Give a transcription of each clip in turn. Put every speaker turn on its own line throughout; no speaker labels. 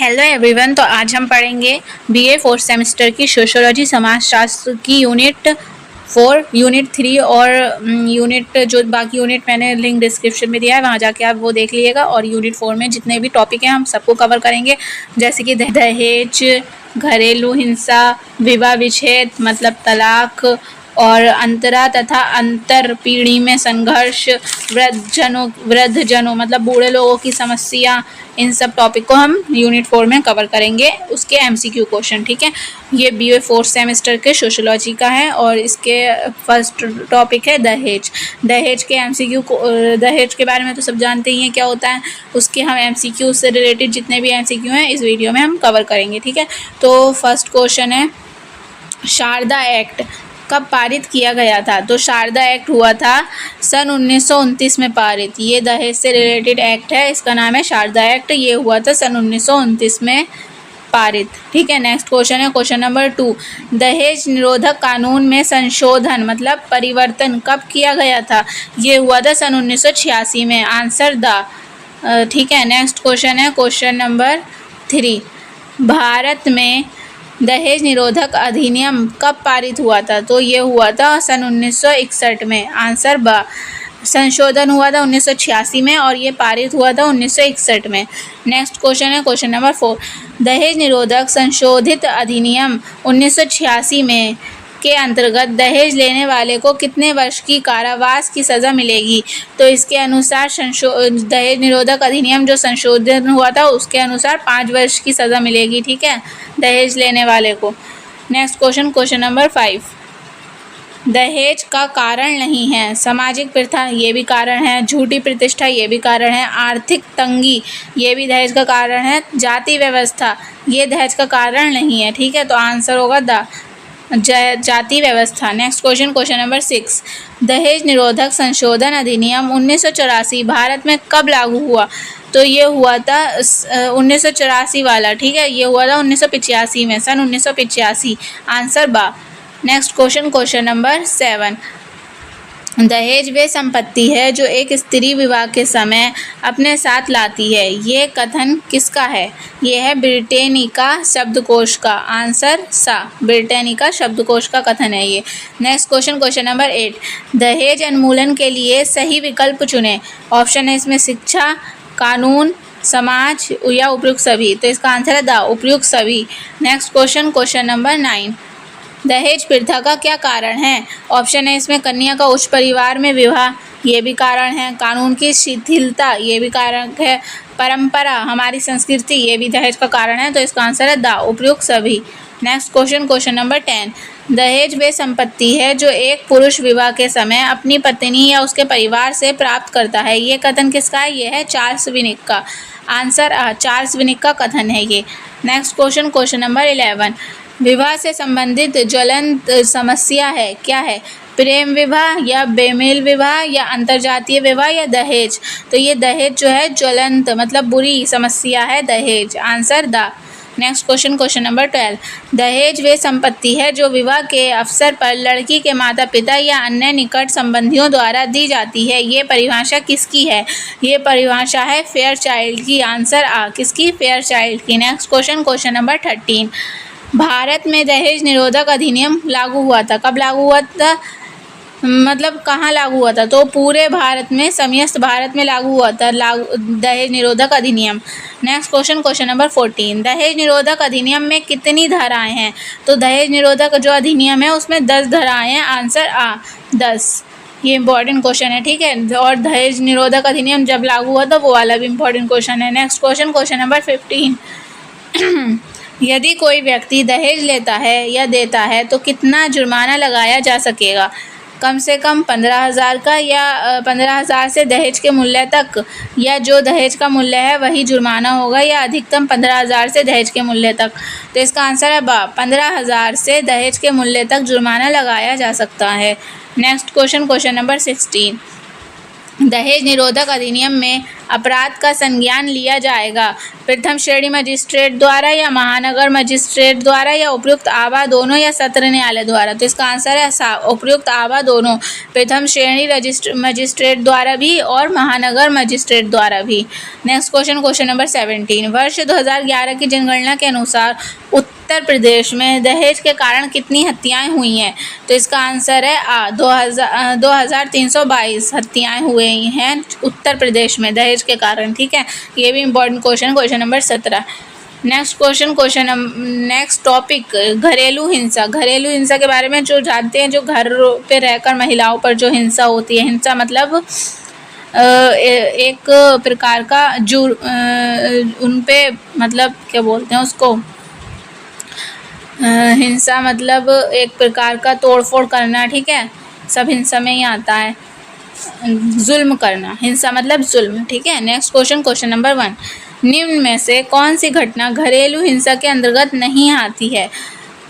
Hello everyone. तो आज हम पढ़ेंगे बीए फोर्थ सेमेस्टर की सोशियोलॉजी समाजशास्त्र की यूनिट 4, यूनिट 3 और यूनिट जो बाकी यूनिट मैंने लिंक डिस्क्रिप्शन में दिया है, वहाँ जाके आप वो देख लीजिएगा। और यूनिट 4 में जितने भी टॉपिक हैं हम सबको कवर करेंगे, जैसे कि दहेज, घरेलू हिंसा, विवाह विच्छेद मतलब तलाक, और अंतरा तथा अंतर पीढ़ी में संघर्ष, वृद्धजनों मतलब बूढ़े लोगों की समस्या, इन सब टॉपिक को हम यूनिट 4 में कवर करेंगे। उसके एमसीक्यू क्वेश्चन, ठीक है। ये बीए फोर्थ सेमेस्टर के सोशियोलॉजी का है और इसके फर्स्ट टॉपिक है दहेज। दहेज के एमसीक्यू, दहेज के बारे में तो सब जानते ही हैं क्या होता है। उसके हम एमसीक्यू से रिलेटेड जितने भी एमसीक्यू हैं इस वीडियो में हम कवर करेंगे, ठीक है। तो फर्स्ट क्वेश्चन है, शारदा एक्ट कब पारित किया गया था? तो शारदा एक्ट हुआ था सन 1929 में पारित। ये दहेज से रिलेटेड एक्ट है, इसका नाम है शारदा एक्ट। ये हुआ था सन 1929 में पारित, ठीक है। नेक्स्ट क्वेश्चन है, क्वेश्चन नंबर 2, दहेज निरोधक कानून में संशोधन मतलब परिवर्तन कब किया गया था? ये हुआ था सन 1986 में। आंसर द, ठीक है। नेक्स्ट क्वेश्चन है, क्वेश्चन नंबर 3, भारत में दहेज निरोधक अधिनियम कब पारित हुआ था? तो ये हुआ था सन 1961 में। आंसर ब, संशोधन हुआ था 1986 में और ये पारित हुआ था 1961 में। नेक्स्ट क्वेश्चन है, क्वेश्चन नंबर 4, दहेज निरोधक संशोधित अधिनियम 1986 में के अंतर्गत दहेज लेने वाले को कितने वर्ष की कारावास की सज़ा मिलेगी? तो इसके अनुसार दहेज निरोधक अधिनियम जो संशोधन हुआ था उसके अनुसार 5 वर्ष की सज़ा मिलेगी, ठीक है, दहेज लेने वाले को। नेक्स्ट क्वेश्चन, क्वेश्चन नंबर 5, दहेज का कारण नहीं है सामाजिक प्रथा, ये भी कारण है। झूठी प्रतिष्ठा, ये भी कारण है। आर्थिक तंगी, ये भी दहेज का कारण है। जाति व्यवस्था, ये दहेज का कारण नहीं है, ठीक है। तो आंसर होगा द, जाति व्यवस्था। नेक्स्ट क्वेश्चन, क्वेश्चन नंबर 6, दहेज निरोधक संशोधन अधिनियम 1984 भारत में कब लागू हुआ? तो ये हुआ था 1984 वाला, ठीक है, ये हुआ था 1985 में, सन 1985। आंसर बा। नेक्स्ट क्वेश्चन, क्वेश्चन नंबर 7, दहेज वे संपत्ति है जो एक स्त्री विवाह के समय अपने साथ लाती है। ये कथन किसका है? ये है ब्रिटेनिका शब्दकोश का। आंसर सा, ब्रिटेनिका शब्दकोश का कथन है ये। नेक्स्ट क्वेश्चन, क्वेश्चन नंबर 8, दहेज उन्मूलन के लिए सही विकल्प चुनें। ऑप्शन है इसमें शिक्षा, कानून, समाज या उपयुक्त सभी। तो इसका आंसर है द, उपयुक्त सभी। नेक्स्ट क्वेश्चन, क्वेश्चन नंबर 9, दहेज प्रथा का क्या कारण है? ऑप्शन है इसमें कन्या का उच्च परिवार में विवाह, ये भी कारण है। कानून की शिथिलता, ये भी कारण है। परंपरा, हमारी संस्कृति, ये भी दहेज का कारण है। तो इसका आंसर है द, उपयुक्त सभी। नेक्स्ट क्वेश्चन, क्वेश्चन नंबर 10, दहेज वे संपत्ति है जो एक पुरुष विवाह के समय अपनी पत्नी या उसके परिवार से प्राप्त करता है। ये कथन किसका है? ये है चार्ल्स विनिक का। आंसर चार्ल्स विनिक का कथन है ये। नेक्स्ट क्वेश्चन, क्वेश्चन नंबर 11, विवाह से संबंधित ज्वलंत समस्या है, क्या है? प्रेम विवाह या बेमेल विवाह या अंतरजातीय विवाह या दहेज? तो ये दहेज जो है ज्वलंत मतलब बुरी समस्या है, दहेज। Answer the. Next question, question number 12, दहेज वे संपत्ति है जो विवाह के अवसर पर लड़की के माता पिता या अन्य निकट संबंधियों द्वारा दी जाती है। ये परिभाषा किसकी है? ये परिभाषा है फेयरचाइल्ड की। आंसर आ, किसकी? फेयरचाइल्ड की। Next question, question number 13, Bharat में दहेज निरोधक अधिनियम लागू हुआ था। कब लागू हुआ था? मतलब कहाँ लागू हुआ था? तो पूरे भारत में, समस्त भारत में लागू हुआ था दहेज निरोधक अधिनियम। नेक्स्ट क्वेश्चन, क्वेश्चन नंबर 14, दहेज निरोधक अधिनियम में कितनी धाराएं हैं? तो दहेज निरोधक जो अधिनियम है उसमें 10 धाराएं हैं। आंसर आ, 10। ये इंपॉर्टेंट क्वेश्चन है, ठीक है। और दहेज निरोधक अधिनियम जब लागू हुआ था वो वाला भी इंपॉर्टेंट क्वेश्चन है। नेक्स्ट क्वेश्चन, क्वेश्चन नंबर 15, यदि कोई व्यक्ति दहेज लेता है या देता है तो कितना जुर्माना लगाया जा सकेगा? कम से कम 15,000 का या 15,000 से दहेज के मूल्य तक, या जो दहेज का मूल्य है वही जुर्माना होगा, या अधिकतम 15,000 से दहेज के मूल्य तक। तो इसका आंसर है बा, 15,000 से दहेज के मूल्य तक जुर्माना लगाया जा सकता है। नेक्स्ट क्वेश्चन, क्वेश्चन नंबर 16, दहेज निरोधक अधिनियम में अपराध का संज्ञान लिया जाएगा? प्रथम श्रेणी मजिस्ट्रेट द्वारा या महानगर मजिस्ट्रेट द्वारा या उपयुक्त आवा दोनों या सत्र न्यायालय द्वारा? तो इसका आंसर है उपयुक्त आवा दोनों, प्रथम श्रेणी मजिस्ट्रेट द्वारा भी और महानगर मजिस्ट्रेट द्वारा भी। Next question number 17। वर्ष 2011 की जनगणना के अनुसार उत्तर प्रदेश में दहेज के कारण कितनी हत्याएं हुई हैं? तो इसका आंसर है 2322 हत्याएं हुई हैं उत्तर प्रदेश में दहेज के कारण। ठीक है, ये भी important question number 17। Next topic घरेलू हिंसा। घरेलू हिंसा के बारे में जो जानते हैं, जो घर पे रहकर महिलाओं पर जो हिंसा होती है। हिंसा मतलब एक प्रकार का उन पे मतलब क्या बोलते हैं उसको, हिंसा मतलब एक प्रकार का तोड़फोड़ करना। ठीक है, सब हिंसा में ही आता है, जुल्म करना, हिंसा मतलब जुल्म। ठीक है, नेक्स्ट क्वेश्चन नंबर 1। निम्न में से कौन सी घटना घरेलू हिंसा के अंतर्गत नहीं आती है?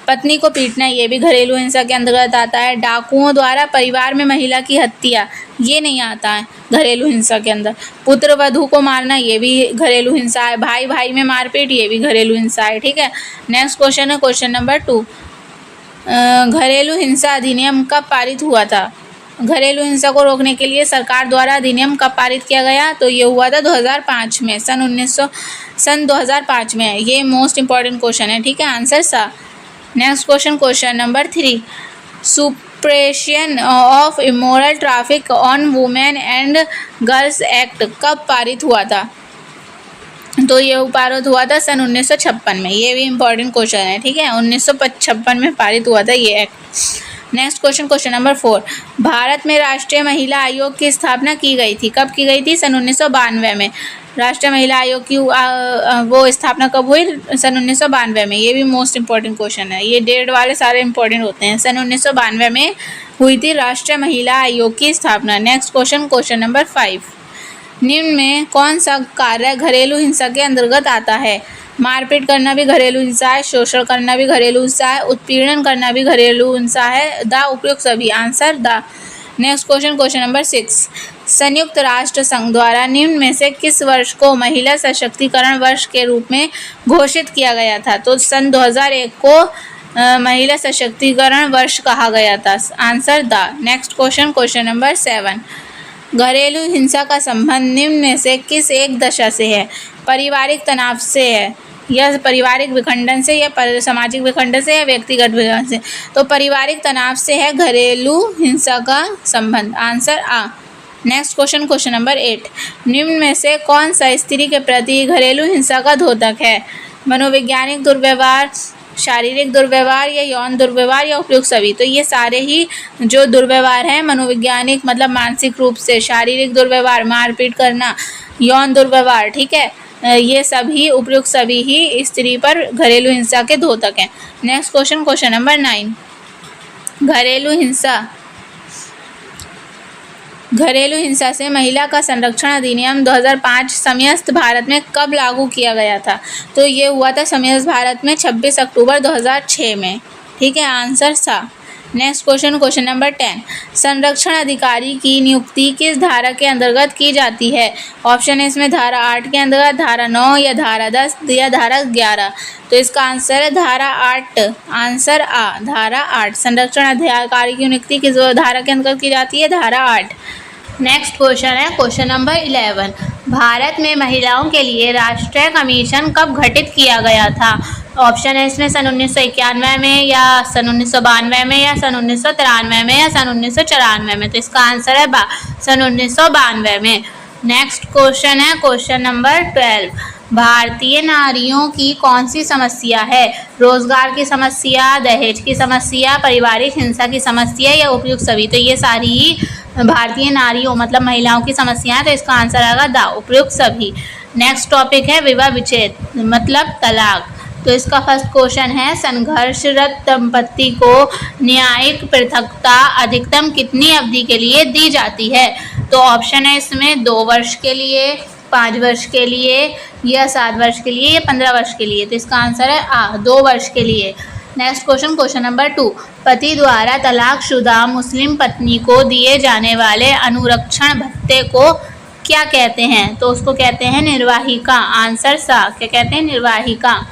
पत्नी को पीटना, ये भी घरेलू हिंसा के अंतर्गत आता है। डाकुओं द्वारा परिवार में महिला की हत्या, ये नहीं आता है घरेलू हिंसा के अंदर। पुत्र वधू को मारना, ये भी घरेलू हिंसा है। भाई भाई में मारपीट, ये भी घरेलू हिंसा है। ठीक है, नेक्स्ट क्वेश्चन नंबर 2। घरेलू हिंसा अधिनियम कब पारित हुआ था? घरेलू हिंसा को रोकने के लिए सरकार द्वारा अधिनियम कब पारित किया गया? तो ये हुआ था 2005 में, सन 2005 में। ये मोस्ट इंपॉर्टेंट क्वेश्चन है। ठीक है, आंसर सा। Next question number 3। Suppression of immoral traffic on women and girls act कब पारित हुआ था? तो ये पारित हुआ था सन 1956 में। ये भी इम्पोर्टेंट क्वेश्चन है। ठीक है, 1956 में पारित हुआ था ये act. Next question number 4। Bharat में राष्ट्रीय महिला आयोग की स्थापना की गई थी, कब की गई थी? सन 1992 में। राष्ट्रीय महिला आयोग की वो स्थापना कब हुई? सन 1992 में। ये भी मोस्ट इंपॉर्टेंट क्वेश्चन है, ये डेट वाले सारे इंपॉर्टेंट होते हैं। सन 1992 में हुई थी राष्ट्रीय महिला आयोग की स्थापना। Next question number 5। निम्न में कौन सा कार्य घरेलू हिंसा के अंतर्गत आता है? मारपीट करना भी घरेलू हिंसा है, शोषण करना भी घरेलू हिंसा है, उत्पीड़न करना भी घरेलू हिंसा है। द उपयुक्त सभी, answer the. Next question number 6। संयुक्त राष्ट्र संघ द्वारा निम्न में से किस वर्ष को महिला सशक्तिकरण वर्ष के रूप में घोषित किया गया था? तो सन 2001 को महिला सशक्तिकरण वर्ष कहा गया था, answer the. Next question number 7। घरेलू हिंसा का संबंध निम्न में से किस एक दशा से है? पारिवारिक तनाव से है, या पारिवारिक विखंडन से, या सामाजिक विखंडन से, या व्यक्तिगत विखंडन से? तो पारिवारिक तनाव से है घरेलू हिंसा का संबंध, आंसर आ। Next question number 8। निम्न में से कौन सा स्त्री के प्रति घरेलू हिंसा का द्योतक है? मनोवैज्ञानिक दुर्व्यवहार, शारीरिक दुर्व्यवहार, या यौन दुर्व्यवहार, या उपयुक्त सभी? तो ये सारे ही जो दुर्व्यवहार हैं, मनोवैज्ञानिक मतलब मानसिक रूप से, शारीरिक दुर्व्यवहार मारपीट करना, यौन दुर्व्यवहार, ठीक है, ये सभी उपयुक्त सभी ही स्त्री पर घरेलू हिंसा के द्योतक हैं। Next question number 9। घरेलू हिंसा से महिला का संरक्षण अधिनियम 2005 समस्त भारत में कब लागू किया गया था? तो ये हुआ था समस्त भारत में 26 अक्टूबर 2006 में। ठीक है, आंसर सा। Next question number 10। संरक्षण अधिकारी की नियुक्ति किस धारा के अंतर्गत की जाती है? ऑप्शन है इसमें धारा 8 के अंतर्गत, धारा 9, या धारा 10, या धारा 11? तो इसका आंसर है धारा 8, आंसर आ, धारा 8। संरक्षण अधिकारी की नियुक्ति किस धारा के अंतर्गत की जाती है? धारा 8। नेक्स्ट क्वेश्चन है क्वेश्चन नंबर 11। भारत में महिलाओं के लिए राष्ट्रीय कमीशन कब गठित किया गया था? ऑप्शन है इसमें सन 1991 में, या सन 1992 में, या सन 1993 में, या सन 1994 में? तो इसका आंसर है सन 1992 में। नेक्स्ट क्वेश्चन है क्वेश्चन नंबर 12। भारतीय नारियों की कौन सी समस्या है? रोजगार की समस्या, दहेज की समस्या, पारिवारिक हिंसा की समस्या, या उपयुक्त सभी? तो ये सारी ही भारतीय नारियों मतलब महिलाओं की समस्या है, तो इसका आंसर आएगा द, उपयुक्त सभी। नेक्स्ट टॉपिक है विवाह विच्छेद मतलब तलाक। तो इसका फर्स्ट क्वेश्चन है संघर्षरत दंपति को न्यायिक पृथकता अधिकतम कितनी अवधि के लिए दी जाती है? तो ऑप्शन है इसमें 2 वर्ष के लिए, 5 वर्ष के लिए, या 7 वर्ष के लिए, या 15 वर्ष के लिए? तो इसका आंसर है आ, 2 वर्ष के लिए। Next question number 2। पति द्वारा तलाकशुदा मुस्लिम पत्नी को दिए जाने वाले अनुरक्षण भत्ते को क्या कहते हैं? तो उसको कहते हैं निर्वाहिका। आंसर सा। क्या कहते हैं? निर्वाहिका।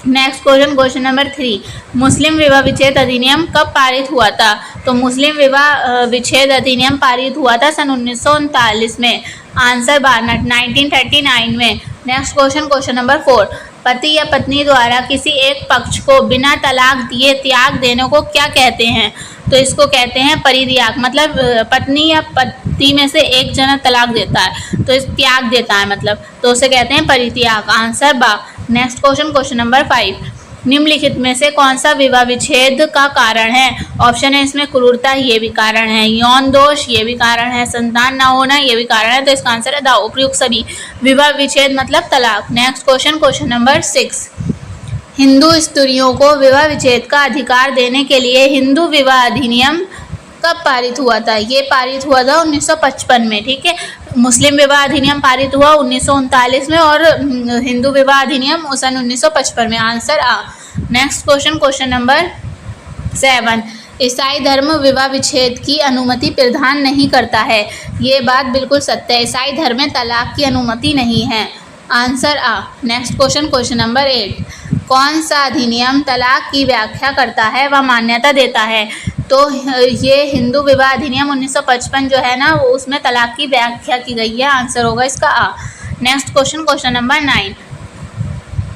नेक्स्ट क्वेश्चन, क्वेश्चन नंबर 3, मुस्लिम विवाह विच्छेद अधिनियम कब पारित हुआ था? तो मुस्लिम विवाह विच्छेद अधिनियम पारित हुआ था सन 1939 में। आंसर 1939 में। नेक्स्ट क्वेश्चन, क्वेश्चन नंबर 4, पति या पत्नी द्वारा किसी एक पक्ष को बिना तलाक दिए त्याग देने को क्या कहते हैं? तो इसको कहते हैं परित्याग। मतलब पत्नी या पति में से एक जना तलाक देता है तो इस त्याग देता है मतलब, तो उसे कहते हैं परित्याग। आंसर बा। नेक्स्ट क्वेश्चन, क्वेश्चन नंबर 5, निम्नलिखित में से कौन सा विवाह विच्छेद का कारण है? ऑप्शन है इसमें क्रूरता, ये भी कारण है, यौन दोष, ये भी कारण है, संतान न होना, ये भी कारण है। तो इसका आंसर है द उपयुक्त सभी। विवाह विच्छेद मतलब तलाक। Next question, question number 6, Hindu स्त्रियों को विवाह विच्छेद का अधिकार देने के लिए हिंदू विवाह अधिनियम कब पारित हुआ था? ये पारित हुआ था 1955 में। ठीक है, मुस्लिम विवाह अधिनियम पारित हुआ 1939 में और हिंदू विवाह अधिनियम सन 1955 में। आंसर आ। नेक्स्ट क्वेश्चन, क्वेश्चन नंबर 7, ईसाई धर्म विवाह विच्छेद की अनुमति प्रदान नहीं करता है। ये बात बिल्कुल सत्य है। ईसाई धर्म में तलाक की अनुमति नहीं है। आंसर आ। नेक्स्ट क्वेश्चन, क्वेश्चन नंबर 8, कौन सा अधिनियम तलाक की व्याख्या करता है व मान्यता देता है? तो ये हिंदू विवाह अधिनियम 1955 जो है ना, वो उसमें तलाक की व्याख्या की गई है। आंसर होगा इसका आ। Next question, question number 9,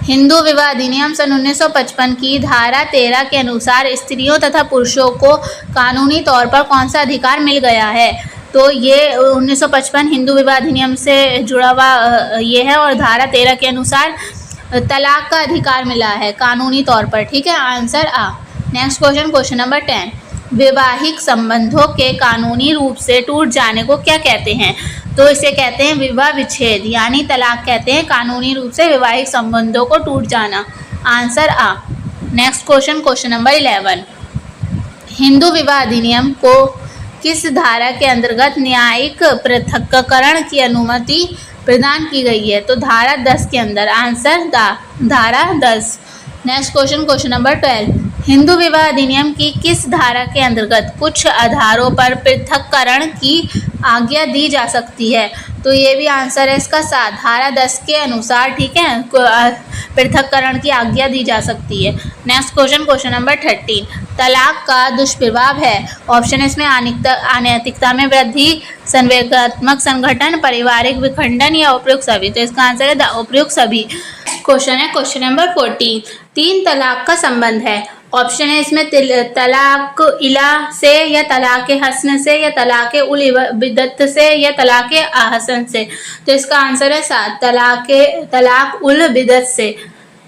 Hindu विवाह अधिनियम सन 1955 की धारा 13 के अनुसार स्त्रियों तथा पुरुषों को कानूनी तौर पर कौन सा अधिकार मिल गया है? तो ये 1955 हिंदू विवाह अधिनियम से जुड़ा हुआ ये है और धारा 13 के अनुसार तलाक का अधिकार मिला है कानूनी तौर पर। ठीक है, आंसर आ। नेक्स्ट क्वेश्चन, क्वेश्चन नंबर 10, वैवाहिक संबंधों के कानूनी रूप से टूट जाने को क्या कहते हैं? तो इसे कहते हैं विवाह विच्छेद, यानी तलाक कहते हैं कानूनी रूप से वैवाहिक संबंधों को टूट जाना। आंसर आ। Next question, question number 11, Hindu विवाह अधिनियम को किस धारा के अंतर्गत न्यायिक पृथक्करण की अनुमति प्रदान की गई है? तो धारा 10 के अंदर। आंसर धारा 10। Next question, question number 12, Hindu विवाह अधिनियम की किस धारा के अंतर्गत कुछ आधारों पर पृथक्करण की आज्ञा दी जा सकती है? तो ये भी आंसर है इसका 7, धारा 10 के अनुसार। ठीक है, पृथक्करण की आज्ञा दी जा सकती है। नेक्स्ट क्वेश्चन, क्वेश्चन नंबर 13, तलाक का दुष्प्रभाव है। ऑप्शन है इसमें अनैतिकता में वृद्धि, संवेगात्मक संगठन, पारिवारिक विखंडन या उपयुक्त सभी। तो इसका आंसर है द उपयुक्त सभी। क्वेश्चन है क्वेश्चन नंबर 14, 3 तलाक का संबंध है। ऑप्शन है इसमें तलाक इला से या तलाक हसन से या तलाक उल बिदत से या तलाक आहसन से। तो इसका आंसर है 7, तलाक उल बिदत से।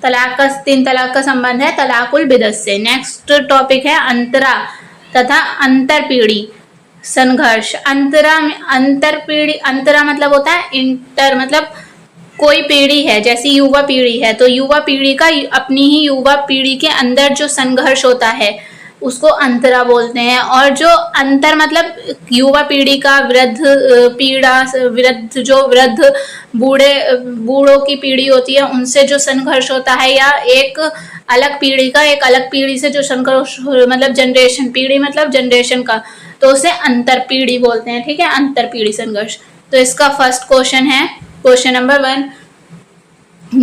3 तलाक का संबंध है तलाक उल बिदत से। नेक्स्ट टॉपिक है अंतरा तथा अंतरपीढ़ी संघर्ष। अंतरा मतलब होता है इंटर, मतलब कोई पीढ़ी है, जैसी युवा पीढ़ी है तो युवा पीढ़ी का अपनी ही युवा पीढ़ी के अंदर जो संघर्ष होता है उसको अंतरा बोलते हैं। और जो अंतर मतलब युवा पीढ़ी का वृद्ध बूढ़ों की पीढ़ी होती है उनसे जो संघर्ष होता है, या एक अलग पीढ़ी का एक अलग पीढ़ी से जो संघर्ष मतलब जनरेशन, पीढ़ी मतलब जनरेशन का, तो उसे अंतर पीढ़ी बोलते हैं। ठीक है, अंतर पीढ़ी संघर्ष। तो इसका फर्स्ट क्वेश्चन है क्वेश्चन नंबर 1,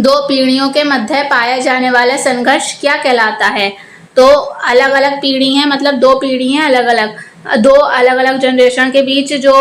2 पीढ़ियों के मध्य पाया जाने वाला संघर्ष क्या कहलाता है? तो अलग अलग पीढ़ी हैं, मतलब 2 पीढ़ी हैं अलग अलग, 2 अलग अलग जनरेशन के बीच जो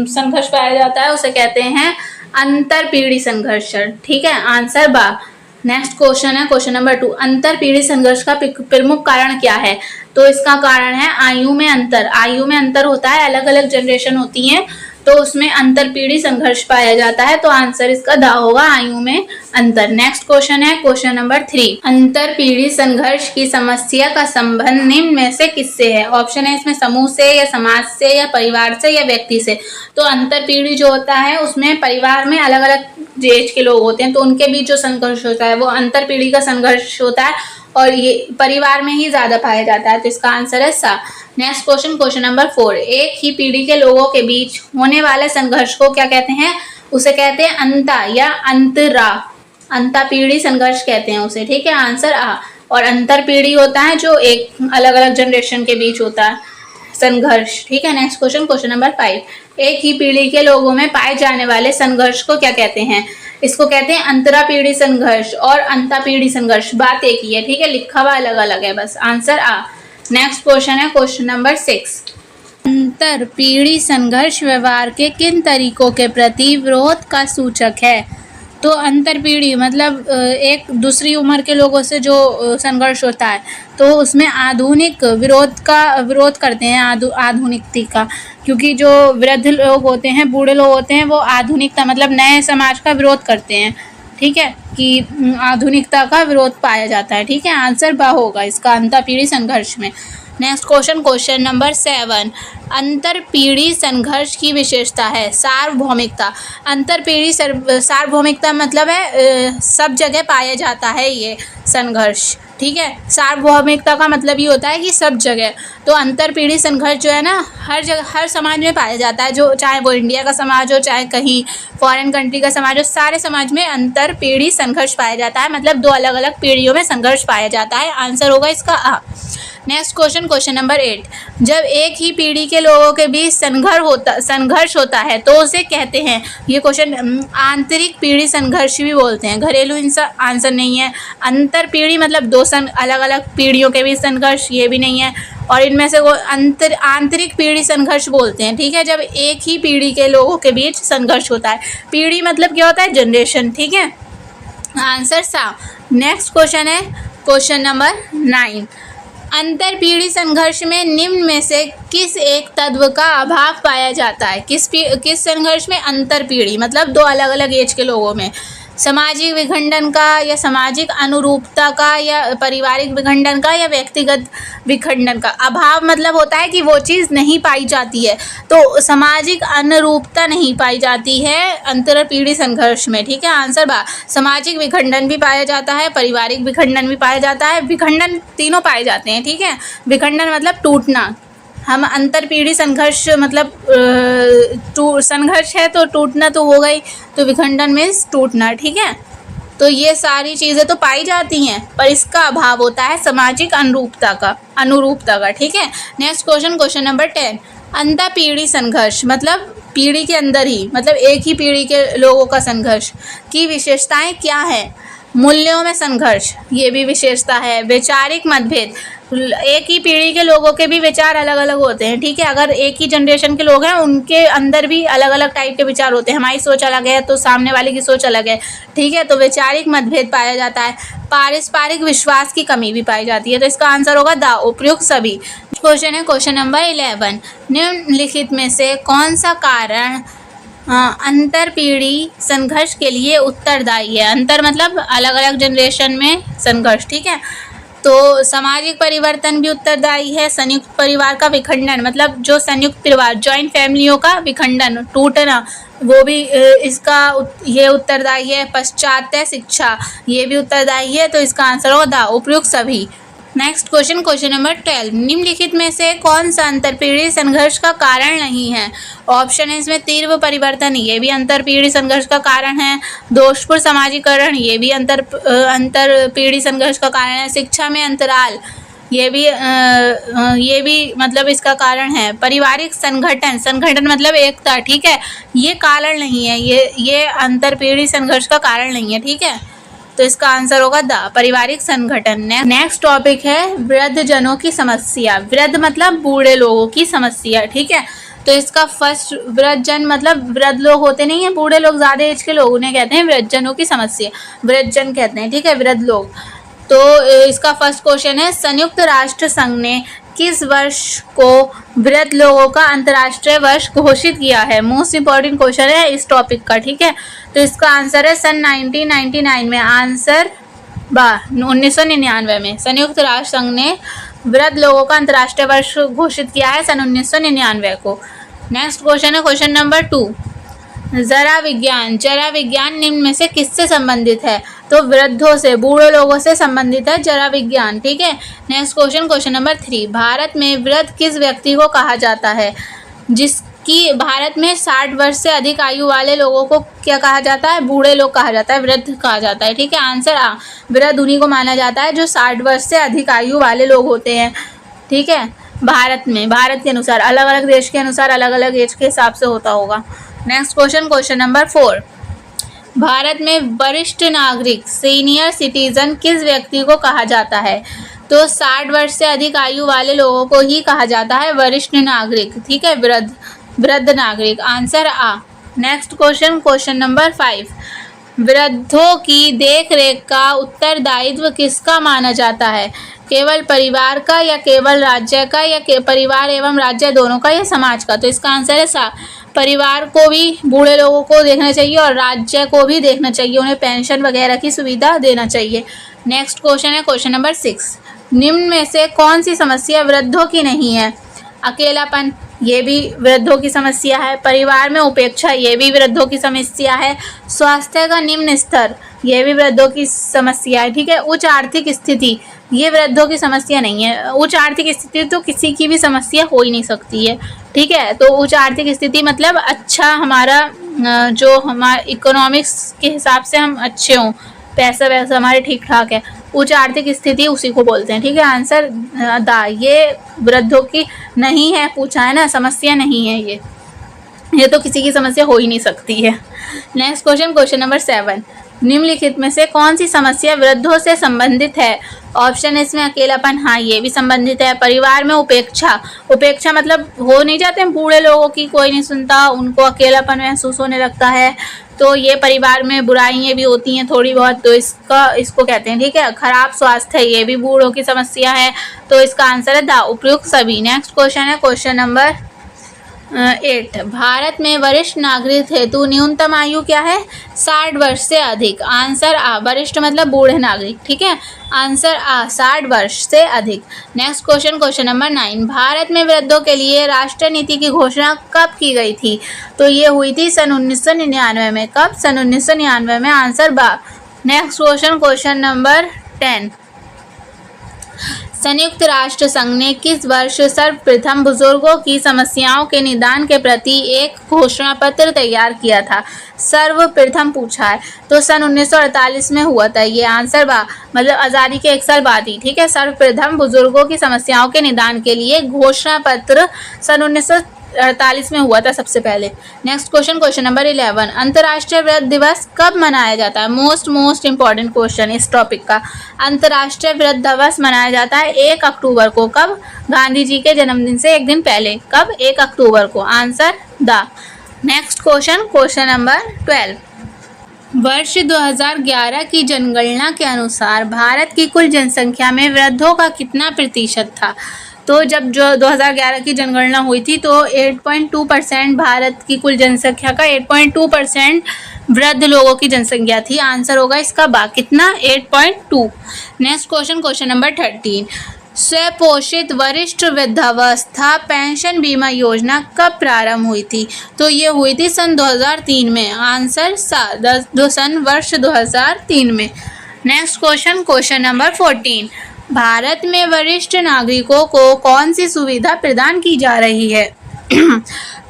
संघर्ष पाया जाता है उसे कहते हैं अंतर पीढ़ी संघर्ष। ठीक है, आंसर बा। नेक्स्ट क्वेश्चन है क्वेश्चन नंबर 2, अंतर पीढ़ी संघर्ष का प्रमुख कारण क्या है? तो इसका कारण है आयु में अंतर। आयु में अंतर होता है, अलग अलग जनरेशन होती हैं तो उसमें अंतर पीढ़ी संघर्ष पाया जाता है। तो आंसर इसका दा होगा, आयु में अंतर। नेक्स्ट क्वेश्चन है क्वेश्चन नंबर 3, अंतर पीढ़ी संघर्ष की समस्या का संबंध निम्न में से किससे है? ऑप्शन है इसमें समूह से या समाज से या परिवार से या व्यक्ति से। तो अंतर पीढ़ी जो होता है उसमें परिवार में अलग अलग एज के लोग होते हैं तो उनके बीच जो संघर्ष होता है वो अंतर पीढ़ी का संघर्ष होता है और ये परिवार में ही ज्यादा पाया जाता है। तो इसका आंसर है सा। नेक्स्ट क्वेश्चन क्वेश्चन नंबर 4, एक ही पीढ़ी के लोगों के बीच होने वाले संघर्ष को क्या कहते हैं? उसे कहते हैं अंता या अंतरा, अंता पीढ़ी संघर्ष कहते हैं उसे। ठीक है, आंसर आ। और अंतर पीढ़ी होता है जो एक अलग अलग जनरेशन के बीच होता है संघर्ष। ठीक है, नेक्स्ट क्वेश्चन क्वेश्चन नंबर 5, एक ही पीढ़ी के लोगों में पाए जाने वाले संघर्ष को क्या कहते हैं? इसको कहते हैं अंतरापीढ़ी संघर्ष और अंतापीढ़ी संघर्ष। बात एक ही है, ठीक है, लिखा हुआ अलग अलग है बस। आंसर आ। नेक्स्ट क्वेश्चन है क्वेश्चन नंबर 6। अंतरपीढ़ी संघर्ष व्यवहार के किन तरीकों के प्रति विरोध का सूचक है? तो अंतरपीढ़ी मतलब एक दूसरी उम्र के लोगों से जो संघर्ष होता है, तो उसमें आधुनिक विरोध करते हैं, आधुनिकता का, क्योंकि जो वृद्ध लोग होते हैं, बूढ़े लोग होते हैं, वो आधुनिकता मतलब नए समाज का विरोध करते हैं, ठीक है, कि आधुनिकता का विरोध पाया जाता है, ठीक है। आंसर बा होगा इसका, अंतरपीढ़ी संघर्ष में। Next question, question number 7। अंतरपीढ़ी संघर्ष की विशेषता है सार्वभौमिकता। अंतरपीढ़ी सार्वभौमिकता मतलब है सब जगह पाया जाता है ये संघर्ष, ठीक है। सार्वभौमिकता का मतलब ये होता है कि सब जगह। तो अंतरपीढ़ी संघर्ष जो है ना, हर जगह, हर समाज में पाया जाता है, जो चाहे वो इंडिया का समाज हो, चाहे कहीं फॉरेन कंट्री का समाज हो, सारे समाज में अंतरपीढ़ी संघर्ष पाया जाता है, मतलब दो अलग अलग पीढ़ियों में संघर्ष पाया जाता है। आंसर होगा इसका आ। Next question, question number 8। जब एक ही पीढ़ी के लोगों के बीच संघर्ष होता है तो उसे कहते हैं, ये क्वेश्चन आंतरिक पीढ़ी संघर्ष भी बोलते हैं। घरेलू आंसर नहीं है। अंतर मतलब दो अलग अलग पीढ़ियों के बीच संघर्ष, ये भी नहीं है। और इनमें से वो आंतरिक पीढ़ी संघर्ष बोलते हैं, ठीक है, जब एक ही पीढ़ी के लोगों के बीच संघर्ष होता है। पीढ़ी मतलब क्या होता है? जनरेशन, ठीक है। आंसर सा। नेक्स्ट क्वेश्चन है क्वेश्चन नंबर 9। अंतरपीढ़ी संघर्ष में निम्न में से किस एक तत्व का अभाव पाया जाता है? किस संघर्ष में? अंतरपीढ़ी मतलब दो अलग अलग एज के लोगों में। सामाजिक विखंडन का, या सामाजिक अनुरूपता का, या पारिवारिक विखंडन का, या व्यक्तिगत विखंडन का। अभाव मतलब होता है कि वो चीज़ नहीं पाई जाती है, तो सामाजिक अनुरूपता नहीं पाई जाती है अंतरपीढ़ी संघर्ष में, ठीक है। आंसर बा। सामाजिक विखंडन भी पाया जाता है, पारिवारिक विखंडन भी पाया जाता है, विखंडन तीनों पाए जाते हैं, ठीक है। विखंडन मतलब टूटना। हम अंतरपीढ़ी संघर्ष मतलब संघर्ष है तो टूटना तो होगा ही, तो विखंडन मीन्स टूटना, ठीक है। तो ये सारी चीज़ें तो पाई जाती हैं, पर इसका अभाव होता है सामाजिक अनुरूपता का, ठीक है। Next question, question number 10। अंतरपीढ़ी संघर्ष मतलब पीढ़ी के अंदर ही, मतलब एक ही पीढ़ी के लोगों का संघर्ष की विशेषताएं क्या है? मूल्यों में संघर्ष, ये भी विशेषता है। वैचारिक मतभेद, एक ही पीढ़ी के लोगों के भी विचार अलग अलग होते हैं, ठीक है। अगर एक ही जनरेशन के लोग हैं, उनके अंदर भी अलग अलग टाइप के विचार होते हैं। हमारी सोच अलग है तो सामने वाले की सोच अलग है, ठीक है। तो वैचारिक मतभेद पाया जाता है। पारस्परिक विश्वास की कमी भी पाई जाती है, तो इसका आंसर होगा द उपयुक्त सभी। क्वेश्चन है क्वेश्चन नंबर 11। निम्नलिखित में से कौन सा कारण अंतरपीढ़ी संघर्ष के लिए उत्तरदायी है? अंतर मतलब अलग अलग जनरेशन में संघर्ष, ठीक है। तो सामाजिक परिवर्तन भी उत्तरदायी है। संयुक्त परिवार का विखंडन मतलब जो संयुक्त परिवार, जॉइंट फैमिलियों का विखंडन, टूटना, वो भी ये उत्तरदायी है। पाश्चात्य शिक्षा, ये भी उत्तरदायी है, तो इसका आंसर होगा द उपयुक्त सभी। Next question, question number 12। निम्नलिखित में से कौन सा अंतरपीढ़ी संघर्ष का कारण नहीं है? ऑप्शन है इसमें तीव्र परिवर्तन, ये भी अंतरपीढ़ी संघर्ष का कारण है। दोषपूर्ण समाजीकरण, ये भी अंतरपीढ़ी संघर्ष का कारण है। शिक्षा में अंतराल, ये भी मतलब इसका कारण है। पारिवारिक संगठन मतलब एकता, ठीक है, ये कारण नहीं है, ये अंतरपीढ़ी संघर्ष का कारण नहीं है, ठीक है। तो इसका आंसर होगा द पारिवारिक संगठन। नेक्स्ट टॉपिक है वृद्ध जनों की समस्या। वृद्ध मतलब बूढ़े लोगों की समस्या, ठीक है। तो इसका फर्स्ट, वृद्ध जन मतलब वृद्ध लोग होते नहीं है, बूढ़े लोग, ज़्यादा एज के लोग, उन्हें कहते हैं वृद्ध जनों की समस्या, वृद्ध जन कहते हैं, ठीक है, वृद्ध लोग। तो इसका फर्स्ट क्वेश्चन है संयुक्त राष्ट्र संघ ने किस वर्ष को वृद्ध लोगों का अंतर्राष्ट्रीय वर्ष घोषित किया है? मोस्ट इंपॉर्टेंट क्वेश्चन है इस टॉपिक का, ठीक है। तो इसका आंसर है सन 1999 में। आंसर बा 1999 में संयुक्त राष्ट्र संघ ने वृद्ध लोगों का अंतर्राष्ट्रीय वर्ष घोषित किया है सन 1999 को। नेक्स्ट क्वेश्चन है क्वेश्चन नंबर 2। जरा विज्ञान निम्न में से किससे संबंधित है? तो वृद्धों से, बूढ़े लोगों से संबंधित है जरा विज्ञान, ठीक है। Next question, question number 3। Bharat में वृद्ध किस व्यक्ति को कहा जाता है? जिसकी भारत में 60 वर्ष से अधिक आयु वाले लोगों को क्या कहा जाता है? बूढ़े लोग कहा जाता है, वृद्ध कहा जाता है, ठीक है। आंसर आ। वृद्ध उन्हीं को माना जाता है जो 60 वर्ष से अधिक आयु वाले लोग होते हैं, ठीक है। भारत में, भारत के अनुसार, अलग अलग देश के अनुसार अलग अलग एज के हिसाब से होता होगा। Next question, question number 4, Bharat में वरिष्ठ नागरिक सीनियर सिटीजन किस व्यक्ति को कहा जाता है? तो 60 वर्ष से अधिक आयु वाले लोगों को ही कहा जाता है वरिष्ठ नागरिक, ठीक है, वृद्ध नागरिक। आंसर आ। नेक्स्ट क्वेश्चन, क्वेश्चन नंबर 5, वृद्धों की देखरेख का उत्तरदायित्व किसका माना जाता है? केवल परिवार का या केवल राज्य का या परिवार एवं राज्य दोनों का या समाज का? तो इसका आंसर है सा। परिवार को भी बूढ़े लोगों को देखना चाहिए और राज्य को भी देखना चाहिए, उन्हें पेंशन वगैरह की सुविधा देना चाहिए। नेक्स्ट क्वेश्चन है क्वेश्चन नंबर 6, निम्न में से कौन सी समस्या वृद्धों की नहीं है? अकेलापन, ये भी वृद्धों की समस्या है। परिवार में उपेक्षा, ये भी वृद्धों की समस्या है। स्वास्थ्य का निम्न स्तर, ये भी वृद्धों की समस्या है, ठीक है। उच्च आर्थिक स्थिति, ये वृद्धों की समस्या नहीं है। उच्च आर्थिक स्थिति तो किसी की भी समस्या हो ही नहीं सकती है, ठीक है। तो उच्च आर्थिक स्थिति मतलब अच्छा, हमारा जो हमारा इकोनॉमिक्स के हिसाब से हम अच्छे हों, पैसा वैसा हमारे ठीक ठाक है, उच्च आर्थिक स्थिति उसी को बोलते हैं, ठीक है। आंसर दा, ये वृद्धों की नहीं है, पूछा है ना, समस्या नहीं है ये तो किसी की समस्या हो ही नहीं सकती है। नेक्स्ट क्वेश्चन, क्वेश्चन नंबर 7, निम्नलिखित में से कौन सी समस्या वृद्धों से संबंधित है? ऑप्शन इसमें अकेलापन, हाँ ये भी संबंधित है। परिवार में उपेक्षा, उपेक्षा मतलब हो नहीं जाते हैं बूढ़े लोगों की, कोई नहीं सुनता, उनको अकेलापन महसूस होने लगता है, तो ये परिवार में बुराइयां भी होती हैं थोड़ी बहुत, तो इसको कहते हैं, ठीक है। खराब स्वास्थ्य है, ये भी बूढ़ों की समस्या है, तो इसका आंसर है द उपयुक्त सभी। नेक्स्ट क्वेश्चन है क्वेश्चन नंबर 8, भारत में वरिष्ठ नागरिक हेतु न्यूनतम आयु क्या है? 60 वर्ष से अधिक। आंसर आ, वरिष्ठ मतलब बूढ़े नागरिक, ठीक है। आंसर आ, 60 वर्ष से अधिक। Next question, question number 9, Bharat में वृद्धों के लिए राष्ट्रीय नीति की घोषणा कब की गई थी? तो ये हुई थी सन 1999 में। कब? सन 1999 में। आंसर बा। नेक्स्ट क्वेश्चन, क्वेश्चन नंबर 10, संयुक्त राष्ट्र संघ ने किस वर्ष सर्वप्रथम बुजुर्गों की समस्याओं के निदान के प्रति एक घोषणा पत्र तैयार किया था? सर्वप्रथम पूछा है, तो सन 1948 में हुआ था ये। आंसर बा, मतलब आज़ादी के 1 साल बाद ही, ठीक है। सर्वप्रथम बुजुर्गों की समस्याओं के निदान के लिए घोषणा पत्र सन 1948 में हुआ था सबसे पहले। नेक्स्ट क्वेश्चन, क्वेश्चन नंबर 11, अंतर्राष्ट्रीय वृद्ध दिवस कब मनाया जाता है? मोस्ट इंपॉर्टेंट क्वेश्चन इस टॉपिक का। अंतर्राष्ट्रीय वृद्ध दिवस मनाया जाता है 1 अक्टूबर को। कब? गांधी जी के जन्मदिन से 1 दिन पहले। कब? 1 अक्टूबर को। Answer the. Next question, question number 12, वर्ष 2011 की जनगणना के अनुसार भारत की कुल जनसंख्या में वृद्धों का कितना प्रतिशत था? तो जब जो 2011 की जनगणना हुई थी तो 8.2% भारत की कुल जनसंख्या का 8.2% वृद्ध लोगों की जनसंख्या थी। आंसर होगा इसका बा, कितना? 8.2। नेक्स्ट क्वेश्चन, क्वेश्चन नंबर 13, स्वपोषित वरिष्ठ वृद्धावस्था पेंशन बीमा योजना कब प्रारंभ हुई थी? तो ये हुई थी सन 2003 में। आंसर सन वर्ष 2003 में। Next question, question number 14, Bharat में वरिष्ठ नागरिकों को कौन सी सुविधा प्रदान की जा रही है?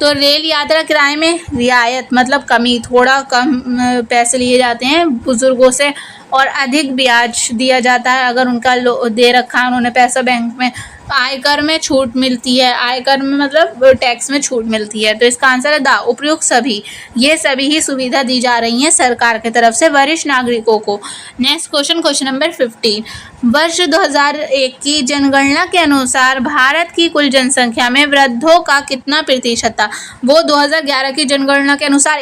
तो रेल यात्रा किराए में रियायत मतलब कमी, थोड़ा कम पैसे लिए जाते हैं बुजुर्गों से, और अधिक ब्याज दिया जाता है अगर उनका दे रखा है उन्होंने पैसा बैंक में। आयकर में छूट मिलती है, आयकर में मतलब टैक्स में छूट मिलती है। तो इसका आंसर है द उपयुक्त सभी। ये सभी ही सुविधा दी जा रही हैं सरकार की तरफ से वरिष्ठ नागरिकों को। नेक्स्ट क्वेश्चन, क्वेश्चन नंबर 15, वर्ष 2001 की जनगणना के अनुसार भारत की कुल जनसंख्या में वृद्धों का कितना प्रतिशत था? वो 2011 की जनगणना के अनुसार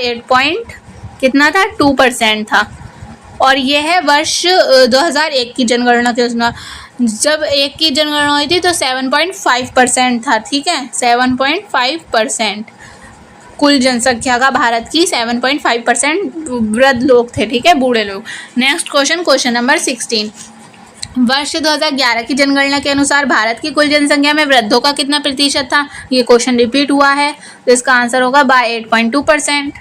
2% था, और यह है वर्ष 2001 की जनगणना के अनुसार। जब 1 की जनगणना हुई थी तो 7.5% था, ठीक है। 7.5% कुल जनसंख्या का भारत की 7.5% वृद्ध लोग थे, ठीक है, बूढ़े लोग। नेक्स्ट क्वेश्चन, क्वेश्चन नंबर 16, वर्ष 2011 की जनगणना के अनुसार भारत की कुल जनसंख्या में वृद्धों का कितना प्रतिशत था? ये क्वेश्चन रिपीट हुआ है, तो इसका आंसर होगा by 8.2%।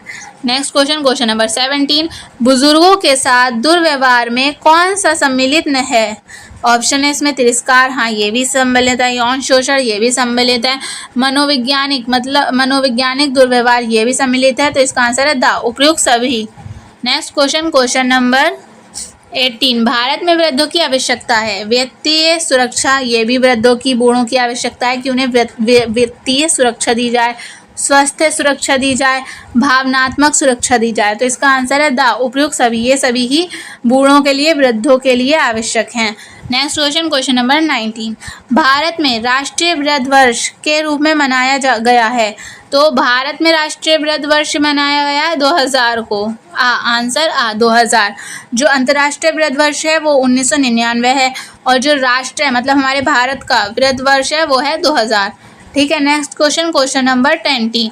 Next question, question number 17, बुजुर्गों के साथ दुर्व्यवहार में कौन सा सम्मिलित है? ऑप्शन है इसमें तिरस्कार, हाँ ये भी सम्मिलित है। यौन शोषण, ये भी सम्मिलित है। मनोवैज्ञानिक दुर्व्यवहार, ये भी सम्मिलित है। तो इसका आंसर है द उपयुक्त सभी। Next question, question number 18 Bharat में वृद्धों की आवश्यकता है। वित्तीय सुरक्षा, ये भी वृद्धों की बूढ़ों की आवश्यकता है कि उन्हें वित्तीय सुरक्षा दी जाए, स्वास्थ्य सुरक्षा दी जाए, भावनात्मक सुरक्षा दी जाए। तो इसका आंसर है द उपयुक्त सभी, ये सभी ही बूढ़ों के लिए, वृद्धों के लिए आवश्यक हैं। Next question, question number 19 Bharat में राष्ट्रीय वृद्ध वर्ष के रूप में मनाया गया है। तो भारत में राष्ट्रीय वृद्ध वर्ष मनाया गया है 2000 को। आंसर 2000। जो अंतर्राष्ट्रीय वृद्ध वर्ष है वो 1999 है, और जो राष्ट्र है मतलब हमारे भारत का वृद्ध वर्ष है वो है 2000। ठीक है। नेक्स्ट क्वेश्चन, क्वेश्चन नंबर 20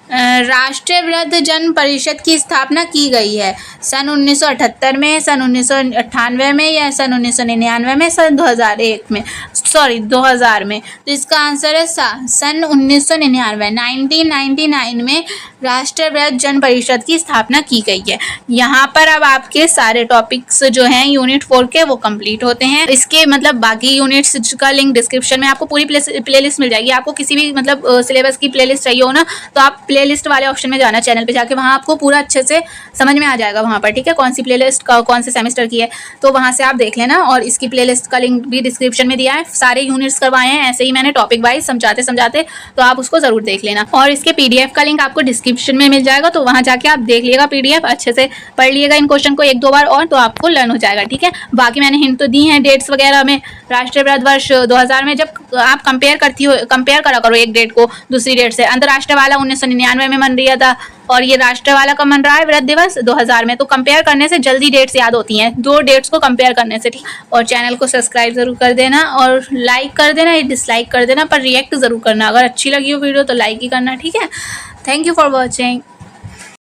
राष्ट्रीय वृद्ध जन परिषद की स्थापना की गई है सन 1978 में, सन 1998 में, या सन 1999 में, सन 2001 में, सॉरी 2000 में। तो इसका आंसर है सन 1999, 1999 में राष्ट्रीय वृद्ध जन परिषद की स्थापना की गई है। यहाँ पर अब आपके सारे टॉपिक्स जो हैं यूनिट 4 के वो कंप्लीट होते हैं। इसके मतलब बाकी यूनिट्स का लिंक डिस्क्रिप्शन में, आपको पूरी प्लेलिस्ट मिल जाएगी। आपको किसी भी मतलब सिलेबस की प्लेलिस्ट चाहिए हो ना, तो आप प्लेलिस्ट वाले ऑप्शन में जाना, चैनल पे जाके, वहाँ आपको पूरा अच्छे से समझ में आ जाएगा वहाँ पर। ठीक है, कौन सी प्लेलिस्ट कौन से सेमेस्टर की है, तो वहाँ से आप देख लेना। और इसकी प्लेलिस्ट का लिंक भी डिस्क्रिप्शन में दिया है। सारे यूनिट्स करवाए हैं ऐसे ही मैंने टॉपिक वाइज समझाते, तो आप उसको जरूर देख लेना। और इसके PDF का लिंक आपको डिस्क्रिप्शन में मिल जाएगा, तो वहाँ जाके आप देख लिएगा PDF, अच्छे से पढ़ लिएगा इन क्वेश्चन को 1-2 बार, और तो आपको लर्न हो जाएगा। ठीक है, बाकी मैंने हिंट तो दी हैं डेट्स वगैरह में। राष्ट्रीय वृद्ध वर्ष 2000 में जब आप कंपेयर करा करो एक डेट को दूसरी डेट से। अंतर्राष्ट्रीय वाला 1999 में मन रहा था, और ये राष्ट्रीय वाला कब मन रहा है, वृद्ध दिवस 2000 में। तो कंपेयर करने से जल्दी डेट्स याद होती हैं, 2 डेट्स को कंपेयर करने से। ठीक, और चैनल को सब्सक्राइब जरूर कर देना, और लाइक कर देना या डिसलाइक कर देना, पर रिएक्ट जरूर करना। अगर अच्छी लगी हो वीडियो तो लाइक ही करना। ठीक है, थैंक यू फॉर वॉचिंग।